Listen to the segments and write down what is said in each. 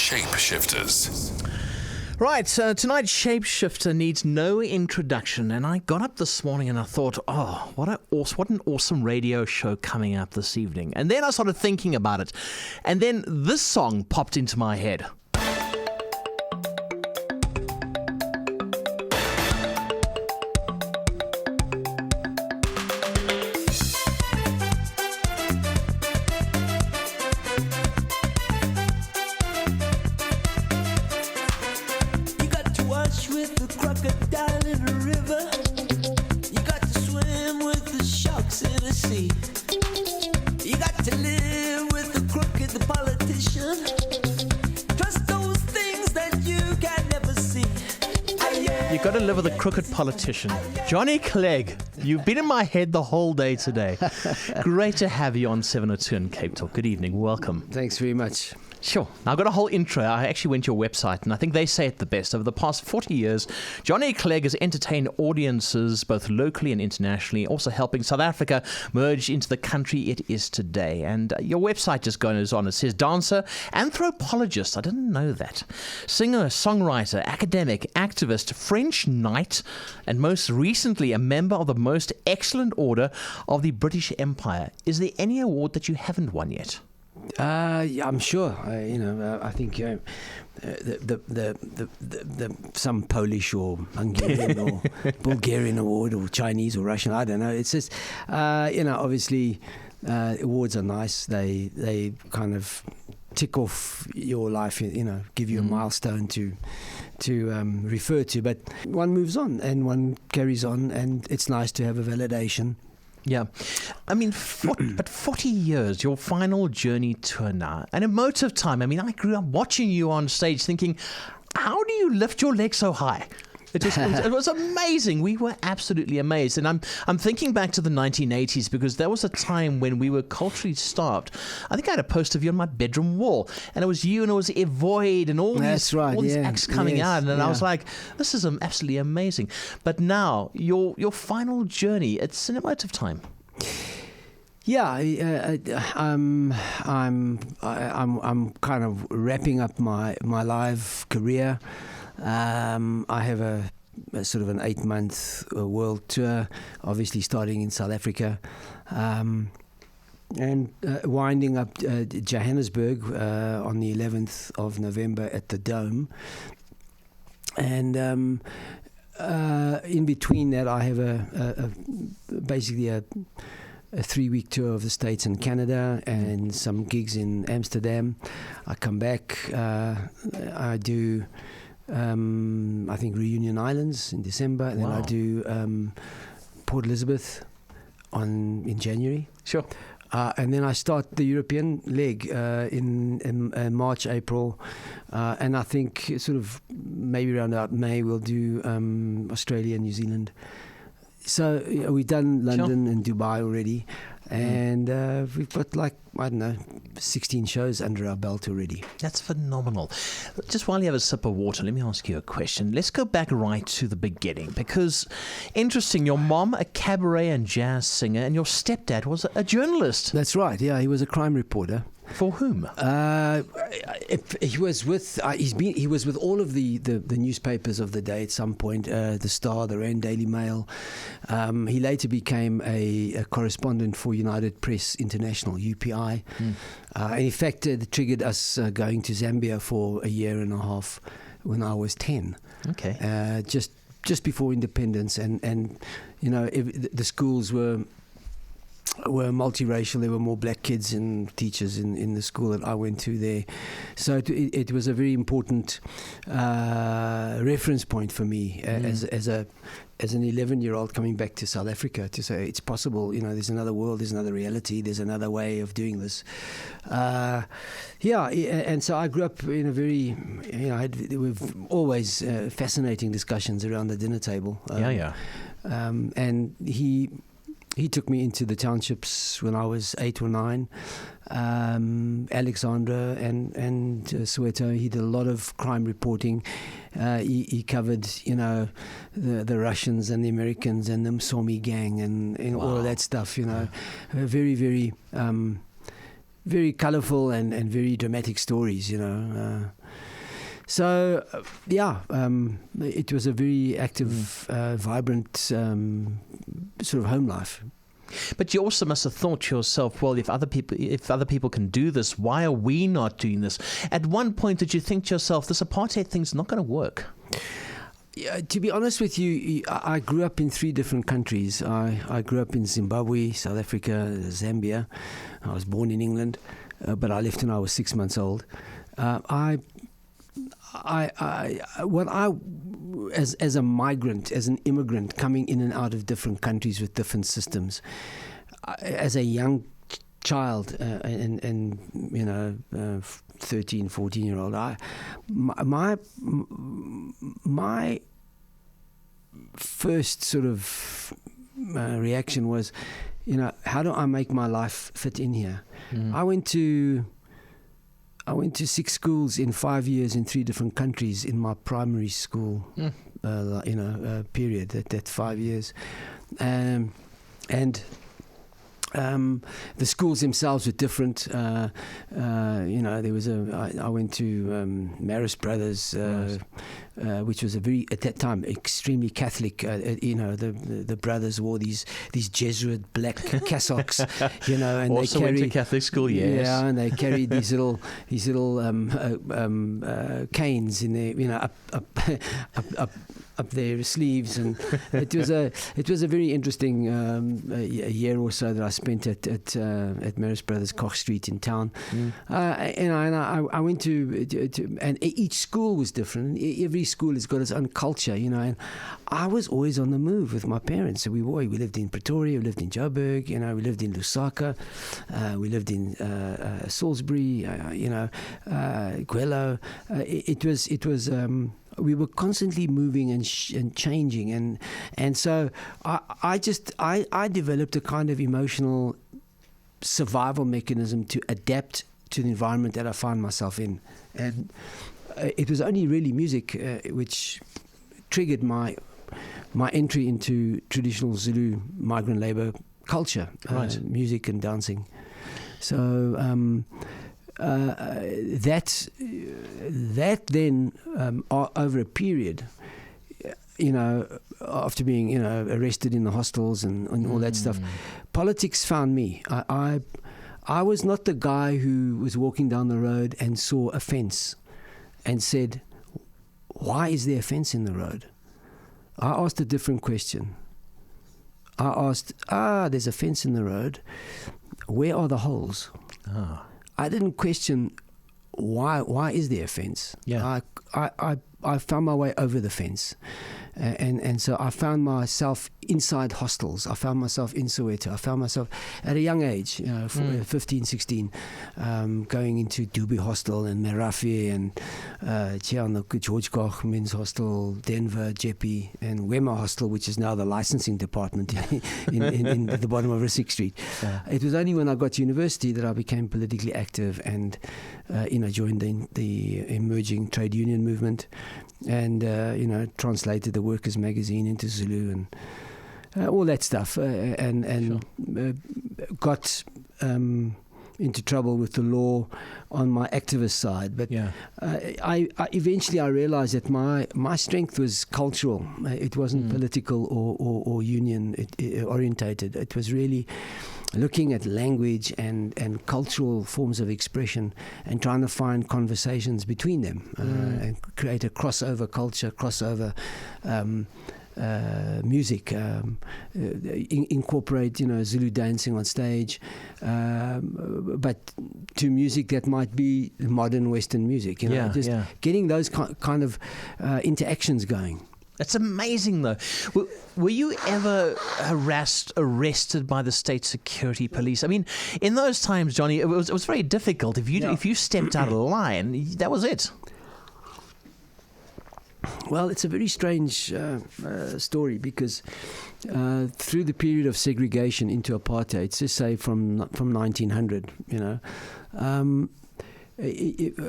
Shapeshifters. Right, tonight's Shapeshifter needs no introduction, and I got up this morning and I thought, oh, what an awesome radio show coming up this evening. And then I started thinking about it, and then this song popped into my head. With the crocodile in the river, you got to swim with the sharks in the sea. You got to live with the crooked, the politician. Trust those things that you can never see. You got to live with a crooked politician. Johnny Clegg, you've been in my head the whole day today. Great to have you on 702 in Cape Talk. Good evening. Welcome. Thanks very much. Sure. Now, I've got a whole intro. I actually went to your website, and I think they say it the best. Over the past 40 years, Johnny Clegg has entertained audiences both locally and internationally, also helping South Africa merge into the country it is today. And your website just goes on. It says dancer, anthropologist. I didn't know that. Singer, songwriter, academic, activist, French knight, and most recently a member of the most excellent order of the British Empire. Is there any award that you haven't won yet? Yeah, I'm sure. I think some Polish or Hungarian or Bulgarian award or Chinese or Russian. I don't know. It's just obviously awards are nice. They kind of tick off your life. Give you a milestone to refer to. But one moves on and one carries on, and it's nice to have a validation. Yeah. I mean, but 40 years, your final journey tour now, an emotive time. I mean, I grew up watching you on stage thinking, how do you lift your leg so high? It was amazing. We were absolutely amazed. And I'm thinking back to the 1980s because there was a time when we were culturally starved. I think I had a poster of you on my bedroom wall, and it was you and it was Evoid and all these acts coming out. And I was like, this is absolutely amazing. But now, your final journey, it's an emotive time. Yeah, I'm kind of wrapping up my live career. I have a sort of an 8-month world tour, obviously starting in South Africa, and winding up Johannesburg on the 11th of November at the Dome. And in between that, I have basically a 3-week tour of the States and Canada and some gigs in Amsterdam. I come back, I do I think Reunion Islands in December, and then I do Port Elizabeth in January. Sure. And then I start the European leg in March, April, and I think sort of maybe around about May we'll do Australia and New Zealand. So we've done London and Dubai already, and we've got 16 shows under our belt already. That's phenomenal. Just while you have a sip of water, let me ask you a question. Let's go back right to the beginning, because interesting, your mom, a cabaret and jazz singer, and your stepdad was a journalist. That's right. Yeah, he was a crime reporter. For whom? He was with he was with all of the newspapers of the day at some point. The Star, the Rand Daily Mail. He later became a correspondent for United Press International (UPI). And in fact, it triggered us going to Zambia for a year and a half when I was 10. Okay. Just before independence, and the schools were multiracial. There were more black kids and teachers in the school that I went to there. So it was a very important reference point for me as an 11-year-old coming back to South Africa to say it's possible. There's another world, there's another reality, there's another way of doing this. And so I grew up in a very, there were always fascinating discussions around the dinner table. And he took me into the townships when I was 8 or 9. Alexandra and Soweto. He did a lot of crime reporting. He covered, the Russians and the Americans and the Msomi gang and all of that stuff. Very, very very colourful and very dramatic stories, So, it was a very active, vibrant sort of home life. But you also must have thought to yourself, well, if other people can do this, why are we not doing this? At one point, did you think to yourself, this apartheid thing's not going to work? Yeah, to be honest with you, I grew up in 3 different countries. I grew up in Zimbabwe, South Africa, Zambia. I was born in England, but I left when I was 6 months old. As a migrant, as an immigrant, coming in and out of different countries with different systems, as a young child, 13, 14-year-old, my first sort of reaction was, how do I make my life fit in here? I went to 6 schools in 5 years in 3 different countries in my primary school period, that 5 years. And the schools themselves were different. There was I went to Marist Brothers, which was at that time, extremely Catholic. The brothers wore these Jesuit black cassocks, and also they carried went to Catholic school, yes. Yeah, and they carried these little canes in their, up their sleeves, and it was a very interesting a year or so that I spent at Marist Brothers, Koch Street in town. I went to and each school was different. Every school has got its own culture, and I was always on the move with my parents. So we lived in Pretoria, we lived in Joburg, we lived in Lusaka, we lived in Salisbury, Gwelo. It was. We were constantly moving and changing, and so I developed a kind of emotional survival mechanism to adapt to the environment that I found myself in, and it was only really music which triggered my entry into traditional Zulu migrant labour culture, right. Music and dancing. So. That then over a period, after being arrested in the hostels and all that stuff, politics found me. I was not the guy who was walking down the road and saw a fence and said, "Why is there a fence in the road?" I asked a different question. I asked, "There's a fence in the road. Where are the holes?" I didn't question why is there a fence. Yeah. I found my way over the fence, and so I found myself inside hostels. I found myself in Soweto. I found myself at a young age, 15, 16, going into Dubai Hostel and Merafi and George Koch Men's Hostel, Denver, Jeppe, and Wema Hostel, which is now the licensing department in at the bottom of Rissik Street. Yeah. It was only when I got to university that I became politically active and joined the emerging trade union movement, and translated the Workers' Magazine into Zulu and all that stuff, and sure. Got into trouble with the law on my activist side. But yeah. I eventually realized that my strength was cultural. It wasn't political or union orientated. It was really looking at language and cultural forms of expression and trying to find conversations between them and create a crossover culture, crossover music, incorporate Zulu dancing on stage, but to music that might be modern Western music. Getting those kind of interactions going. That's amazing, though. Were you ever arrested by the state security police? I mean, in those times, Johnny, it was very difficult. If you stepped out of line, that was it. Well, it's a very strange story because through the period of segregation into apartheid, just say from 1900,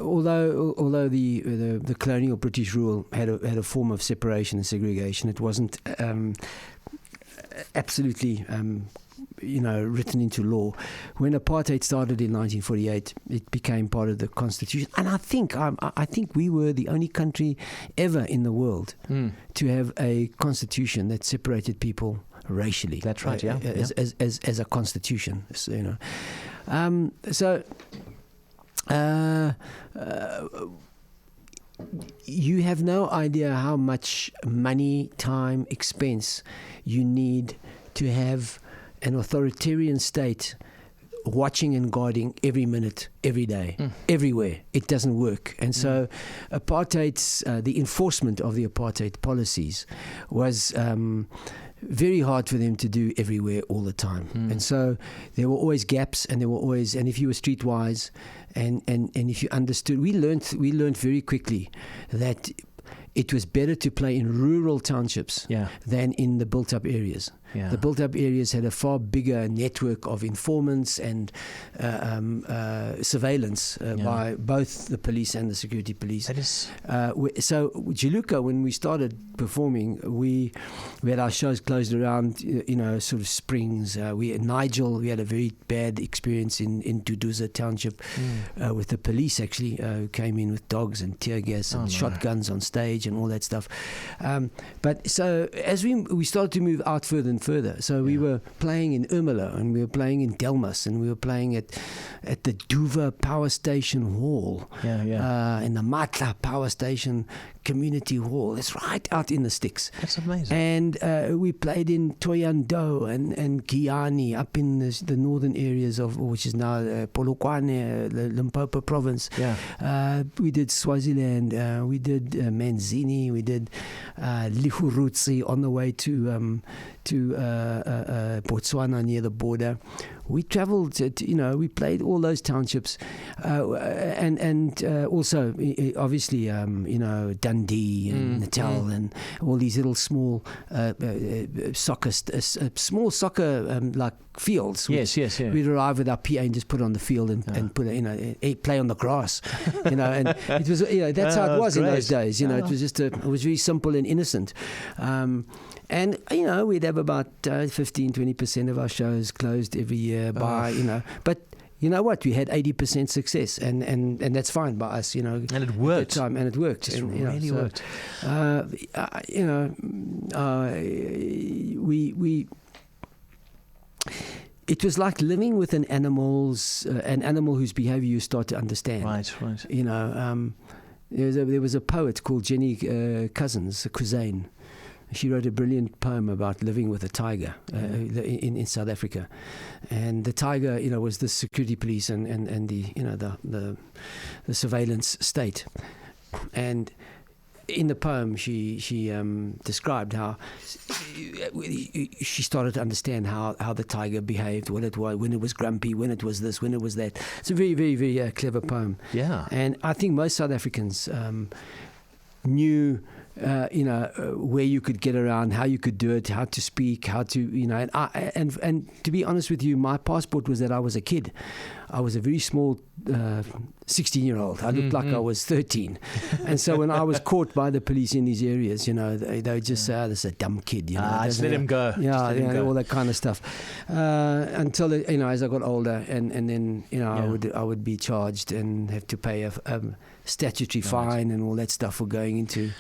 although the colonial British rule had a form of separation and segregation, it wasn't absolutely written into law. When apartheid started in 1948, it became part of the constitution. And I think we were the only country ever in the world to have a constitution that separated people racially. That's right. Yeah. As a constitution. So, you have no idea how much money, time, expense you need to have an authoritarian state watching and guarding every minute, every day, everywhere. It doesn't work. And so apartheid's, the enforcement of the apartheid policies was very hard for them to do everywhere all the time. And so there were always gaps, and if you were streetwise and if you understood, we learned very quickly that it was better to play in rural townships than in the built-up areas. Yeah. The built-up areas had a far bigger network of informants and surveillance by both the police and the security police. That is... So Juluka, when we started performing, we had our shows closed around, sort of Springs. Nigel, we had a very bad experience in Duduza Township with the police, actually, who came in with dogs and tear gas and shotguns on stage and all that stuff. But so as we started to move out further and further, so we were playing in Ermelo, and we were playing in Delmas, and we were playing at the Duva Power Station Hall, in the Matla Power Station Community Hall. It's right out in the sticks. That's amazing. And we played in Toyando and Giyani up in the northern areas of, which is now Polokwane, the Limpopo province. Yeah. We did Swaziland. We did Manzini. We did Lihurutsi on the way to Botswana near the border. We travelled, we played all those townships, and also obviously, Dundee and Natal and all these little small soccer like fields. Yes. We'd arrive with our PA and just put it on the field and put it, play on the grass, and it was, that's how it was in those days. It was just it was very simple and innocent. And, we'd have about 15-20% of our shows closed every year but you know what? We had 80% success, and that's fine by us, And it worked. Time, and it worked. It really worked. It was like living with an animal whose behavior you start to understand. Right. There was a poet called Jenny Kuzane. She wrote a brilliant poem about living with a tiger in South Africa, and the tiger, was the security police and the surveillance state. And in the poem, she described how she started to understand how the tiger behaved, what it was, when it was grumpy, when it was this, when it was that. It's a very, very, very clever poem. Yeah. And I think most South Africans knew. Where you could get around, how you could do it, how to speak, how to, and to be honest with you, my passport was that I was a kid. I was a very small 16-year-old. I looked like I was 13. And so when I was caught by the police in these areas, they would just say, this is a dumb kid. Just let him go. All that kind of stuff. Until, as I got older, and then, I would be charged and have to pay a statutory fine and all that stuff for going into...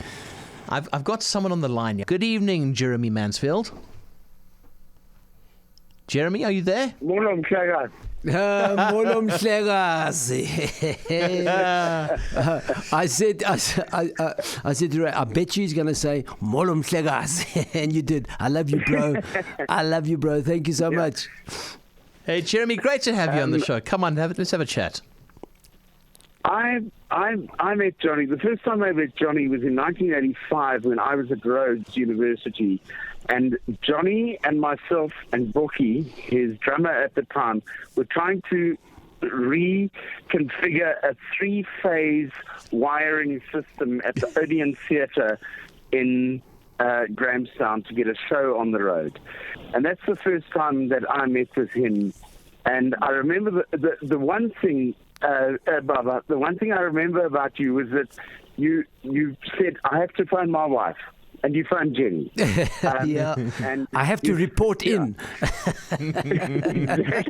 I've got someone on the line. Good evening, Jeremy Mansfield. Jeremy, are you there? Molom Clegg. Molom Clegg. I said, I bet you he's going to say Molom Clegg. And you did. I love you, bro. I love you, bro. Thank you so much. Hey, Jeremy, great to have you on the show. Come on, let's have a chat. I met Johnny. The first time I met Johnny was in 1985 when I was at Rhodes University. And Johnny and myself and Boki, his drummer at the time, were trying to reconfigure a 3-phase wiring system at the Odeon Theatre in Grahamstown to get a show on the road. And that's the first time that I met with him. And I remember the one thing... Baba, the one thing I remember about you was that you said, I have to phone my wife. and you phone Jenny. Yeah. And I have to report in.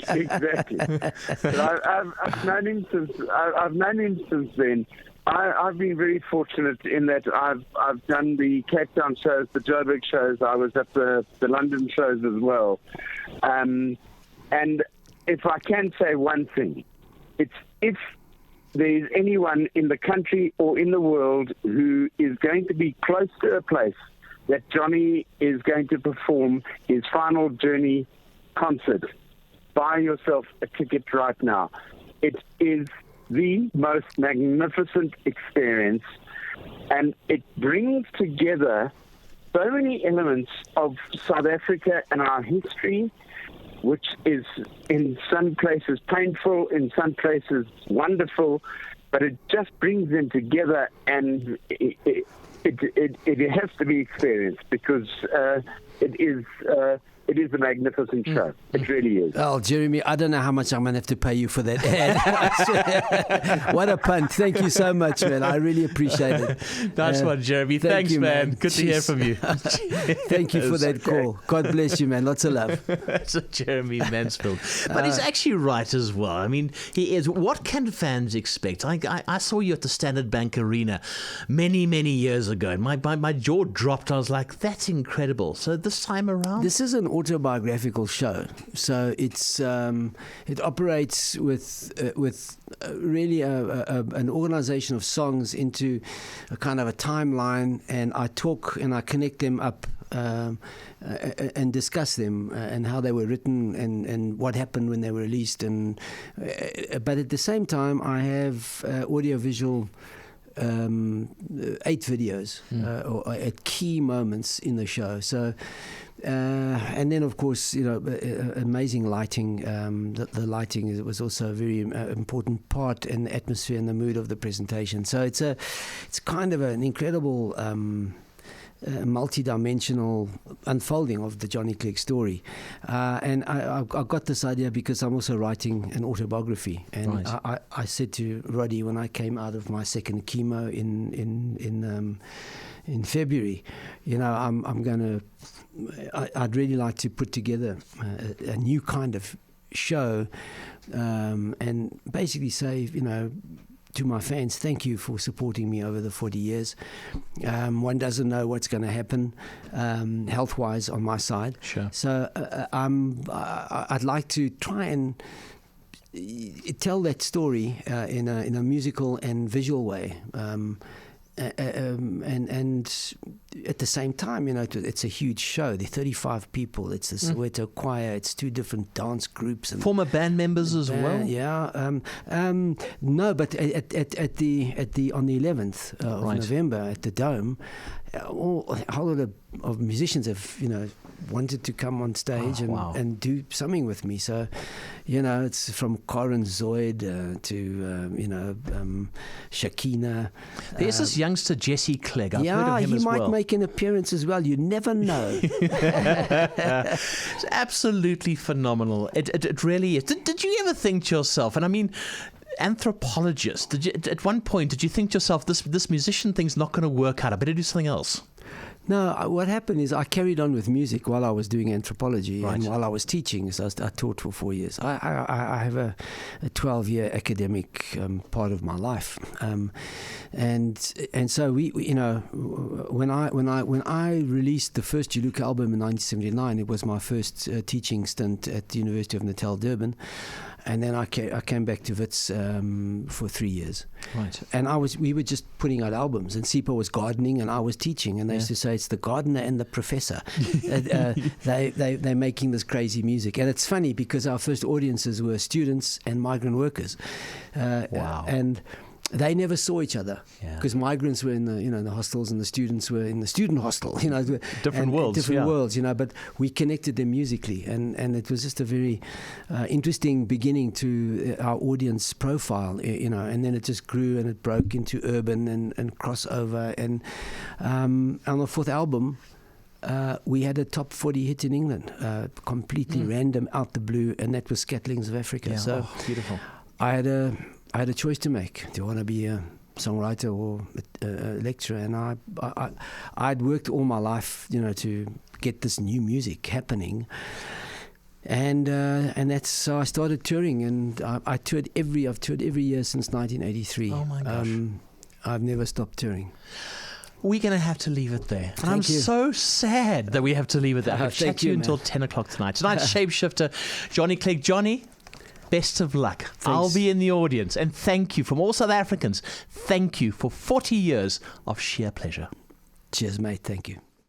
exactly. But I've known him since then. I've been very fortunate in that I've done the Cape Town shows, the Joburg shows. I was at the London shows as well. And if I can say one thing, it's if there's anyone in the country or in the world who is going to be close to a place that Johnny is going to perform his final journey concert, buy yourself a ticket right now. It is the most magnificent experience, and it brings together so many elements of South Africa and our history, which is in some places painful, in some places wonderful, but it just brings them together, and it has to be experienced because it is a magnificent show. It really is. Oh, Jeremy, I don't know how much I'm going to have to pay you for that ad. What a punt. Thank you so much, man. I really appreciate it. Nice one, Jeremy. Thanks, you, man. Good to hear from you. Thank you for that call. God bless you, man. Lots of love. That's Jeremy Mansfield. But he's actually right as well. I mean, he is. What can fans expect? I saw you at the Standard Bank Arena many, many years ago, and my jaw dropped. I was like, that's incredible. So this time around? This is an autobiographical show, so it's it operates with really an organization of songs into a kind of a timeline, and I talk and I connect them up and discuss them and how they were written and what happened when they were released, and but at the same time I have audiovisual 8 videos or at key moments in the show. So and then of course, you know, amazing lighting. The lighting was also a very important part in the atmosphere and the mood of the presentation. So it's kind of an incredible multi-dimensional unfolding of the Johnny Clegg story, and I got this idea because I'm also writing an autobiography, and right. I said to Roddy when I came out of my second chemo in February, you know, I'd really like to put together a new kind of show, and basically say, you know, to my fans, thank you for supporting me over the 40 years. One doesn't know what's going to happen health-wise on my side. Sure. So I'd like to try and tell that story in a musical and visual way. And at the same time, you know, it's a huge show. There are 35 people. It's the Soweto Choir. It's 2 different dance groups. And former band members as well. Yeah. No, but at the on the 11th of right. November at the Dome, a whole lot of musicians have, you know, wanted to come on stage and do something with me. So, you know, it's from Karen Zoid to you know, Shakina. There's this youngster Jesse Clegg. I've heard of him he as might well. make an appearance as well. You never know. It's absolutely phenomenal. It really is. Did you ever think to yourself? And I mean, anthropologist. At one point, did you think to yourself, this musician thing's not going to work out? I better do something else. No, what happened is I carried on with music while I was doing anthropology, right. and while I was teaching. So I taught for 4 years. I have a 12-year academic part of my life, and so we you know, when I released the first Juluka album in 1979, it was my first teaching stint at the University of Natal, Durban. And then I came back to Wits for 3 years. Right. And we were just putting out albums, and Sipa was gardening and I was teaching, and they used to say it's the gardener and the professor. They're making this crazy music. And it's funny because our first audiences were students and migrant workers. Wow. And they never saw each other because Yeah. migrants were in the, you know, the hostels and the students were in the student hostel, you know, Different worlds, yeah. worlds, you know, but we connected them musically, and it was just a very interesting beginning to our audience profile, you know, and then it just grew and it broke into urban and crossover, and on the 4th album we had a top 40 hit in England, completely random, out the blue, and that was Scatlings of Africa. Yeah. So beautiful. I had a choice to make. Do I want to be a songwriter or a lecturer, and I'd worked all my life, to get this new music happening. And that's so I started touring, and I've toured every year since 1983. Oh my gosh. I've never stopped touring. We're going to have to leave it there. And I'm Thank you. so sad that we have to leave it there. I'll chat Thank to you you, until man. 10 o'clock tonight. Tonight's Shapeshifter, Johnny Clegg. Johnny, best of luck. Thanks. I'll be in the audience. And thank you from all South Africans. Thank you for 40 years of sheer pleasure. Cheers, mate. Thank you.